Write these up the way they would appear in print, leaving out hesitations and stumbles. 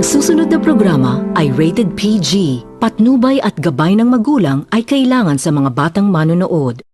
susunod na programa ay rated PG. Patnubay at gabay ng magulang ay kailangan sa mga batang manonood.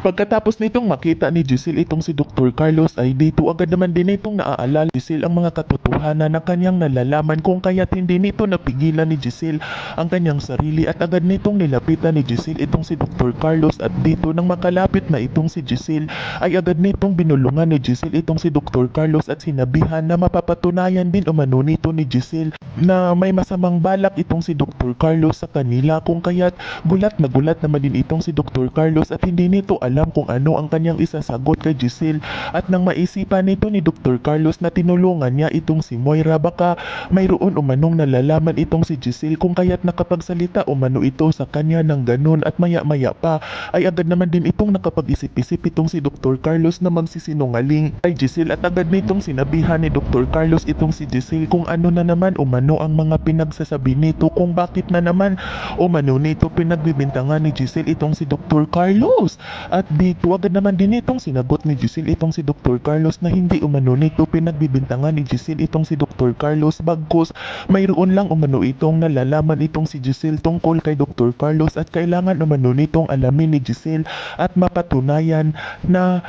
Pagkatapos nitong makita ni Giselle itong si Dr. Carlos ay dito agad naman din itong naaalala ni Giselle ang mga katotohanan na kanyang nalalaman kung kaya't hindi nito napigilan ni Giselle ang kanyang sarili at agad nitong nilapitan ni Giselle itong si Dr. Carlos at dito nang makalapit na itong si Giselle ay agad nitong binulungan ni Giselle itong si Dr. Carlos at sinabihan na mapapatunayan din umano nito ni Giselle na may masamang balak itong si Dr. Carlos sa kanila kung kaya't gulat naman din itong si Dr. Carlos at hindi nito alam kung ano ang kanyang isasagot kay Giselle at nang maisipan nito ni Dr. Carlos na tinulungan niya itong si Moira baka mayroon umanong nalalaman itong si Giselle kung kaya't nakapagsalita umano ito sa kanya ng ganun at maya-maya pa ay agad naman din itong nakapag-isip-isip itong si Dr. Carlos na magsisinungaling kay Giselle at agad nitong sinabihan ni Dr. Carlos itong si Giselle kung ano na naman umano ang mga pinagsasabi nito kung bakit na naman umano nito pinagbibintangan ni Giselle itong si Dr. Carlos. At dito agad naman din itong sinagot ni Giselle itong si Dr. Carlos na hindi umano nito pinagbibintangan ni Giselle itong si Dr. Carlos bagkus mayroon lang umano itong nalalaman itong si Giselle tungkol kay Dr. Carlos at kailangan umano nitong alamin ni Giselle at mapatunayan na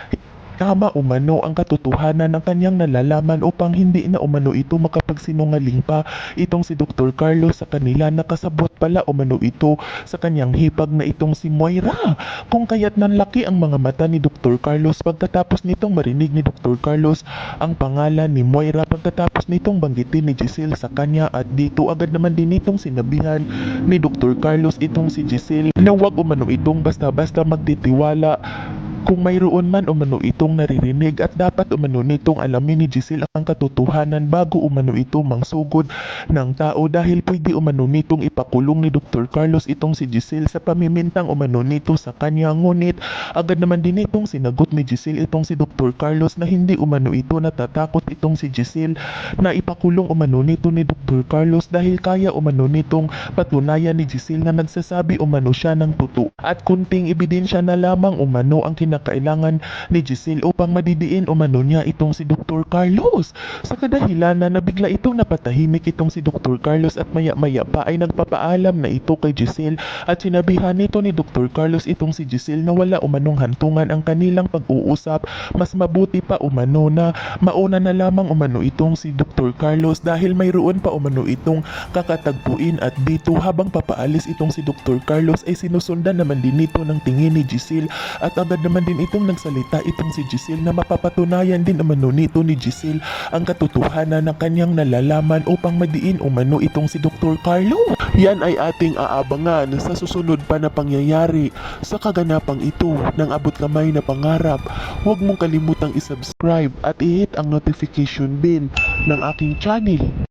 tama umano ang katotohanan ng kanyang nalalaman upang hindi na umano ito makapagsinungaling pa itong si Dr. Carlos sa kanila. Nakasabot pala umano ito sa kanyang hipag na itong si Moira kung kaya't nanlaki ang mga mata ni Dr. Carlos pagkatapos nitong marinig ni Dr. Carlos ang pangalan ni Moira pagkatapos nitong banggitin ni Giselle sa kanya at dito agad naman din itong sinabihan ni Dr. Carlos itong si Giselle na huwag umano itong basta-basta magtitiwala kung mayroon man umano itong naririnig at dapat umano nitong alamin ni Giselle ang katotohanan bago umano ito mangsugod ng tao dahil pwede umano nitong ipakulong ni Dr. Carlos itong si Giselle sa pamimintang umano nito sa kanya. Ngunit agad naman din itong sinagot ni Giselle itong si Dr. Carlos na hindi umano ito natatakot itong si Giselle na ipakulong umano nito ni Dr. Carlos dahil kaya umano nitong patunayan ni Giselle na nagsasabi umano siya ng totoo at kunting ebidensya na lamang umano ang kinakailangan ni Giselle upang madidiin umano niya itong si Dr. Carlos. Sa kadahilanan na bigla itong napatahimik itong si Dr. Carlos at maya-maya pa ay nagpapaalam na ito kay Giselle at sinabihan nito ni Dr. Carlos itong si Giselle na wala umanong hantungan ang kanilang pag-uusap. Mas mabuti pa umano na mauna na lamang umano itong si Dr. Carlos dahil mayroon pa umano itong kakatagpuin at dito habang papaalis itong si Dr. Carlos ay sinusundan naman din nito ng tingin ni Giselle at agad naman din itong nagsalita itong si Giselle na mapapatunayan din umano nito ni Giselle ang katotohanan ng kanyang nalalaman upang madiin umano itong si Dr. Carlo. Yan ay ating aabangan sa susunod pa na pangyayari sa kaganapang ito ng abot kamay na pangarap. Huwag mong kalimutang isubscribe at i-hit ang notification bell ng aking channel.